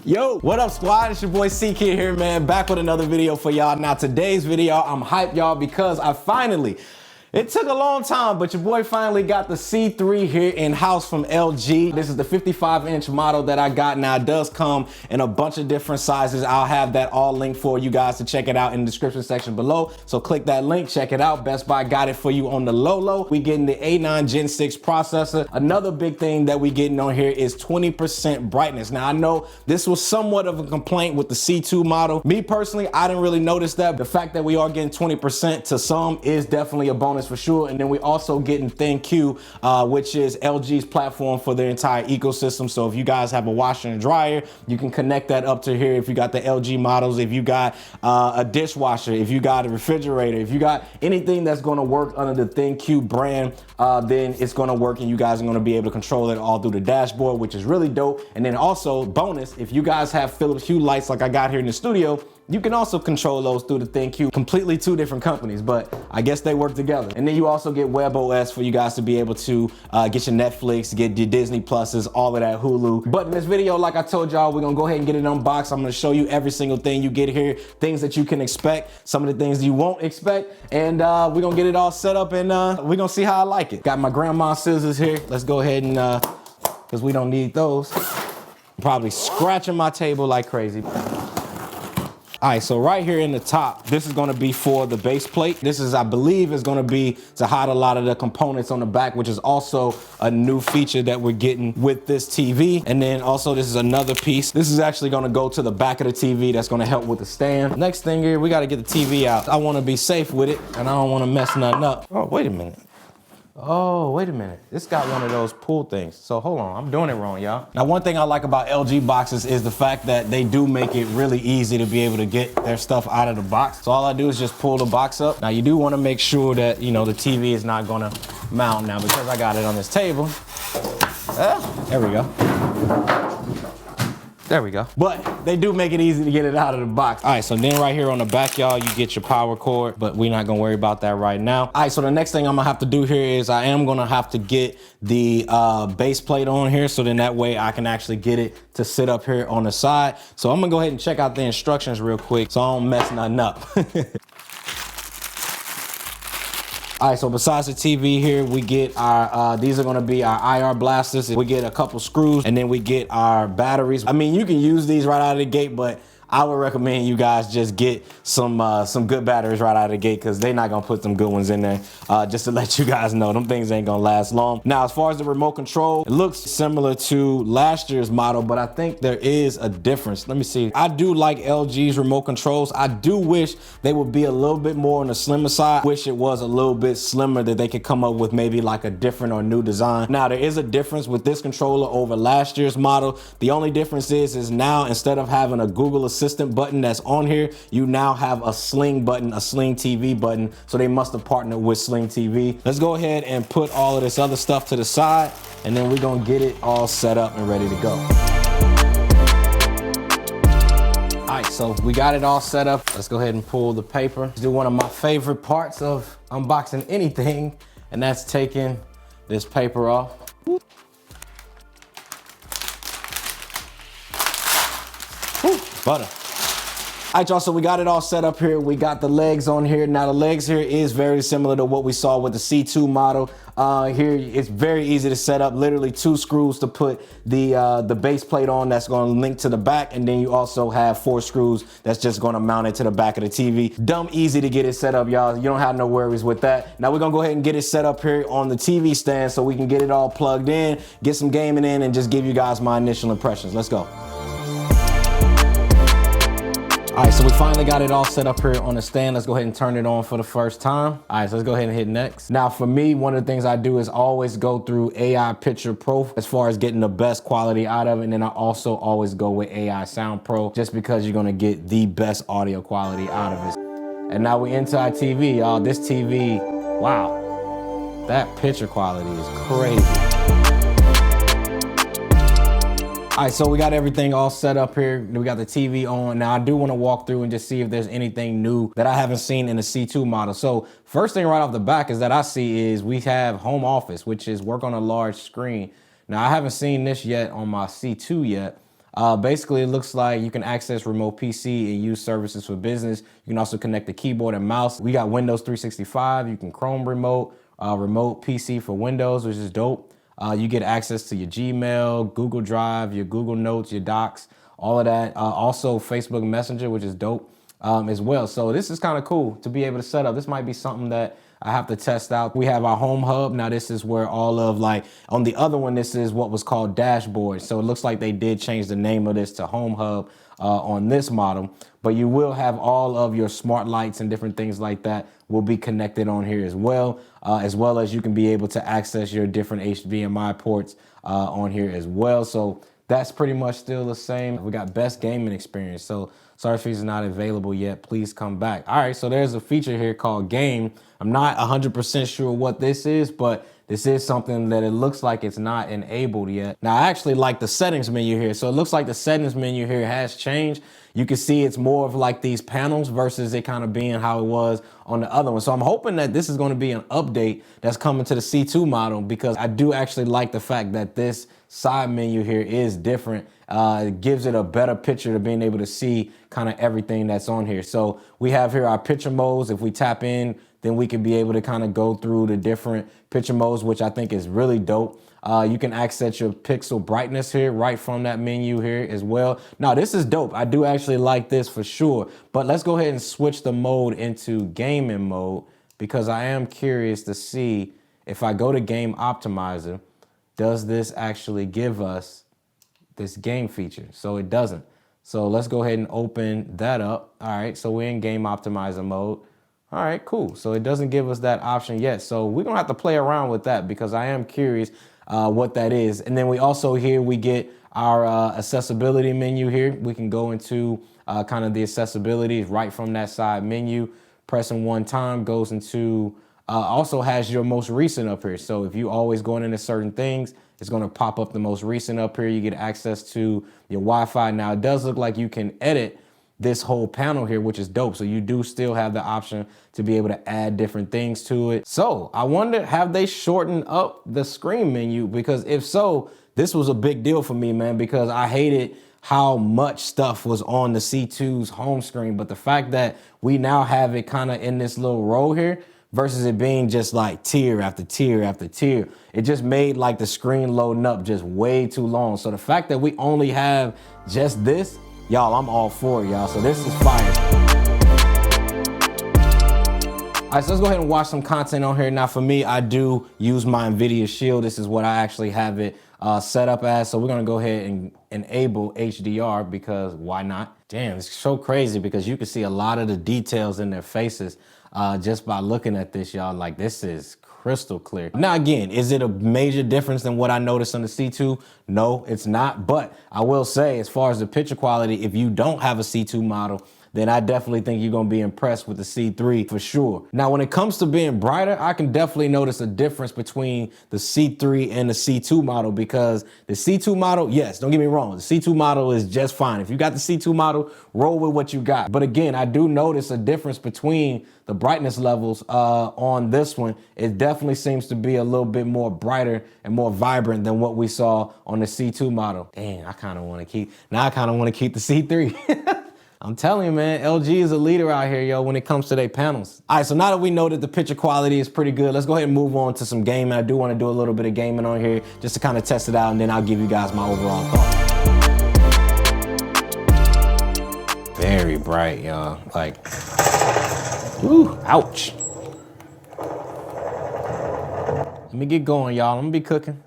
Yo, what up squad? It's your boy CK here, man. Back with another video for y'all. Now today's video, I'm hyped y'all because it took a long time, but your boy finally got the C3 here in-house from LG. This is the 55-inch model that I got. Now it does come in a bunch of different sizes. I'll have that all linked for you guys to check it out in the description section below. So click that link, check it out. Best Buy got it for you on the low. We getting the A9 Gen 6 processor. Another big thing that we getting on here is 20% brightness. Now I know this was somewhat of a complaint with the C2 model. Me personally, I didn't really notice that. The fact that we are getting 20% to some is definitely a bonus for sure. And then we also getting ThinQ, which is LG's platform for their entire ecosystem. So if you guys have a washer and dryer, you can connect that up to here. If you got the LG models, if you got a dishwasher, if you got a refrigerator, if you got anything that's going to work under the ThinQ brand, then it's going to work and you guys are going to be able to control it all through the dashboard, which is really dope. And then also bonus, if you guys have Philips Hue lights like I got here in the studio, you can also control those through the ThinQ. Completely two different companies, but I guess they work together. And then you also get WebOS for you guys to be able to get your Netflix, get your Disney Pluses, all of that Hulu. But in this video, like I told y'all, we're gonna go ahead and get it unboxed. I'm gonna show you every single thing you get here, things that you can expect, some of the things you won't expect, and we're gonna get it all set up and we're gonna see how I like it. Got my grandma's scissors here. Let's go ahead and, cause we don't need those. I'm probably scratching my table like crazy. All right, so right here in the top, this is gonna be for the base plate. This is, I believe, is gonna be to hide a lot of the components on the back, which is also a new feature that we're getting with this TV. And then also this is another piece. This is actually gonna go to the back of the TV. That's gonna help with the stand. Next thing here, we gotta get the TV out. I wanna be safe with it and I don't wanna mess nothing up. Oh, wait a minute. Oh, wait a minute. This got one of those pull things. So hold on, I'm doing it wrong, y'all. Now, one thing I like about LG boxes is the fact that they do make it really easy to be able to get their stuff out of the box. So all I do is just pull the box up. Now, you do want to make sure that, you know, the TV is not gonna mount. Now, because I got it on this table, there we go. There we go. But they do make it easy to get it out of the box. All right, so then right here on the back, y'all, you get your power cord, but we're not gonna worry about that right now. All right, so the next thing I'm gonna have to do here is I am gonna have to get the base plate on here, so then that way I can actually get it to sit up here on the side. So I'm gonna go ahead and check out the instructions real quick so I don't mess nothing up. All right, so besides the TV here, we get our, these are gonna be our IR blasters. We get a couple screws and then we get our batteries. I mean, you can use these right out of the gate, but I would recommend you guys just get some good batteries right out of the gate because they're not gonna put some good ones in there. Just to let you guys know, them things ain't gonna last long. Now, as far as the remote control, it looks similar to last year's model, but I think there is a difference. Let me see. I do like LG's remote controls. I do wish they would be a little bit more on the slimmer side. Wish it was a little bit slimmer, that they could come up with maybe like a different or new design. Now, there is a difference with this controller over last year's model. The only difference is now instead of having a Google Assistant button that's on here, you now have a Sling button, a Sling TV button. So they must have partnered with Sling TV. Let's go ahead and put all of this other stuff to the side, and then we're gonna get it all set up and ready to go. All right, so we got it all set up. Let's go ahead and pull the paper. Let's do one of my favorite parts of unboxing anything, and that's taking this paper off. Woo, butter. All right, y'all, so we got it all set up here. We got the legs on here. Now, the legs here is very similar to what we saw with the C2 model. Here, it's very easy to set up. Literally 2 screws to put the base plate on that's going to link to the back, and then you also have 4 screws that's just going to mount it to the back of the TV. Dumb easy to get it set up, y'all. You don't have no worries with that. Now, we're going to go ahead and get it set up here on the TV stand so we can get it all plugged in, get some gaming in, and just give you guys my initial impressions. Let's go. All right, so we finally got it all set up here on the stand. Let's go ahead and turn it on for the first time. All right, so let's go ahead and hit next. Now, for me, one of the things I do is always go through AI Picture Pro as far as getting the best quality out of it. And then I also always go with AI Sound Pro just because you're gonna get the best audio quality out of it. And now we into our TV, y'all. This TV, wow, that picture quality is crazy. All right, so we got everything all set up here. We got the TV on. Now, I do want to walk through and just see if there's anything new that I haven't seen in the C2 model. So first thing right off the back is that I see is we have home office, which is work on a large screen. Now, I haven't seen this yet on my C2 yet. Basically, it looks like you can access remote PC and use services for business. You can also connect the keyboard and mouse. We got Windows 365. You can Chrome remote, remote PC for Windows, which is dope. You get access to your Gmail, Google Drive, your Google Notes, your Docs, all of that. Also Facebook Messenger, which is dope as well. So this is kind of cool to be able to set up. This might be something that I have to test out. We have our home hub. Now this is where all of like, on the other one, this is what was called dashboard. So it looks like they did change the name of this to home hub on this model, but you will have all of your smart lights and different things like that will be connected on here as well as you can be able to access your different HDMI ports on here as well. So that's pretty much still the same. We got best gaming experience. So sorry if it's not available yet, please come back. All right, so there's a feature here called game. I'm not 100% sure what this is, but this is something that it looks like it's not enabled yet. Now, I actually like the settings menu here. So it looks like the settings menu here has changed. You can see it's more of like these panels versus it kind of being how it was on the other one. So I'm hoping that this is going to be an update that's coming to the C2 model, because I do actually like the fact that this side menu here is different. It gives it a better picture to being able to see kind of everything that's on here. So we have here our picture modes. If we tap in, then we can be able to kind of go through the different picture modes, which I think is really dope. You can access your pixel brightness here right from that menu here as well. Now, this is dope. I do actually like this for sure, but let's go ahead and switch the mode into gaming mode, because I am curious to see if I go to game optimizer, does this actually give us this game feature? So it doesn't. So let's go ahead and open that up. All right, so we're in game optimizer mode. All right, cool. So it doesn't give us that option yet. So we're gonna have to play around with that, because I am curious what that is. And then we also here, we get our accessibility menu here. We can go into kind of the accessibility right from that side menu. Pressing one time goes into, also has your most recent up here. So if you always going into certain things, it's gonna pop up the most recent up here. You get access to your Wi-Fi. Now it does look like you can edit this whole panel here, which is dope. So you do still have the option to be able to add different things to it. So I wonder, have they shortened up the screen menu? Because if so, this was a big deal for me, man, because I hated how much stuff was on the C2's home screen. But the fact that we now have it kind of in this little row here versus it being just like tier after tier after tier, it just made like the screen loading up just way too long. So the fact that we only have just this, y'all, I'm all for it, y'all. So this is fire. All right, so let's go ahead and watch some content on here. Now for me, I do use my NVIDIA Shield. This is what I actually have it set up as. So we're gonna go ahead and enable HDR, because why not? Damn, it's so crazy because you can see a lot of the details in their faces just by looking at this, y'all. Like, this is crystal clear. Now, again, is it a major difference than what I noticed on the C2? No, it's not. But I will say, as far as the picture quality, if you don't have a C2 model, then I definitely think you're gonna be impressed with the C3 for sure. Now, when it comes to being brighter, I can definitely notice a difference between the C3 and the C2 model, because the C2 model, yes, don't get me wrong, the C2 model is just fine. If you got the C2 model, roll with what you got. But again, I do notice a difference between the brightness levels on this one. It definitely seems to be a little bit more brighter and more vibrant than what we saw on the C2 model. Dang, I kind of want to keep the C3. I'm telling you, man, LG is a leader out here, yo, when it comes to their panels. All right, so now that we know that the picture quality is pretty good, let's go ahead and move on to some gaming. I do want to do a little bit of gaming on here just to kind of test it out, and then I'll give you guys my overall thoughts. Very bright, y'all. Like, ooh, ouch. Let me get going, y'all. I'm gonna be cooking.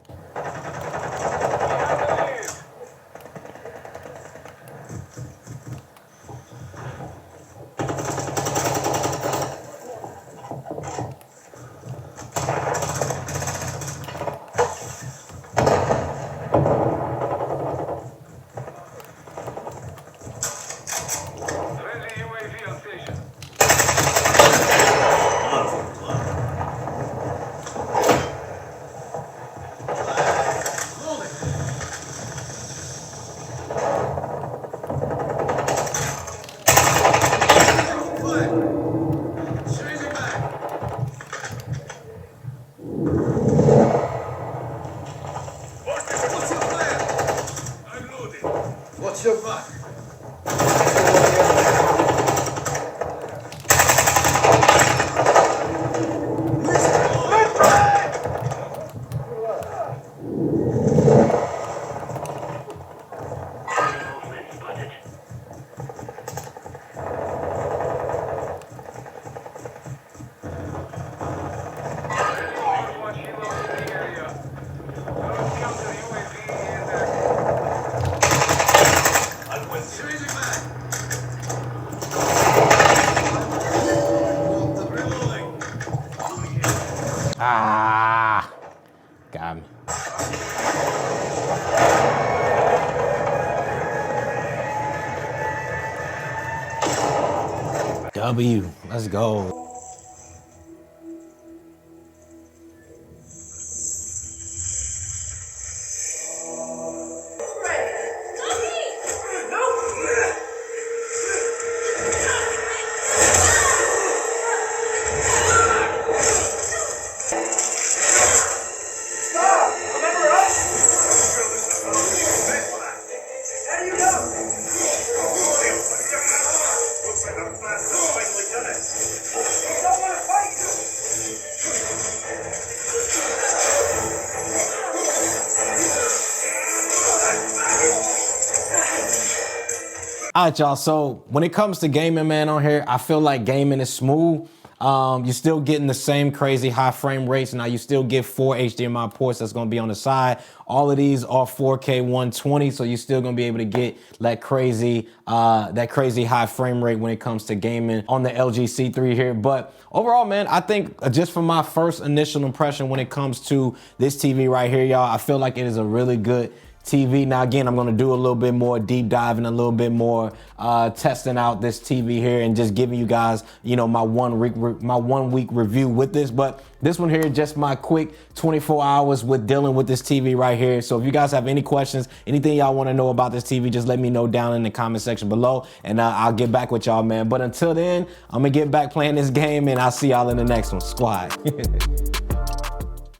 Ah, got me. W, let's go. All right, y'all. So when it comes to gaming, man, on here, I feel like gaming is smooth. You're still getting the same crazy high frame rates. Now you still get 4 HDMI ports that's going to be on the side. All of these are 4K 120, so you're still going to be able to get that crazy high frame rate when it comes to gaming on the LG C3 here. But overall, man, I think just from my first initial impression when it comes to this TV right here, y'all, I feel like it is a really good TV. Now, again, I'm going to do a little bit more deep diving, a little bit more testing out this TV here and just giving you guys, you know, my one week review with this. But this one here, just my quick 24 hours with dealing with this TV right here. So if you guys have any questions, anything y'all want to know about this TV, just let me know down in the comment section below, and I'll get back with y'all, man. But until then, I'm going to get back playing this game, and I'll see y'all in the next one. Squad.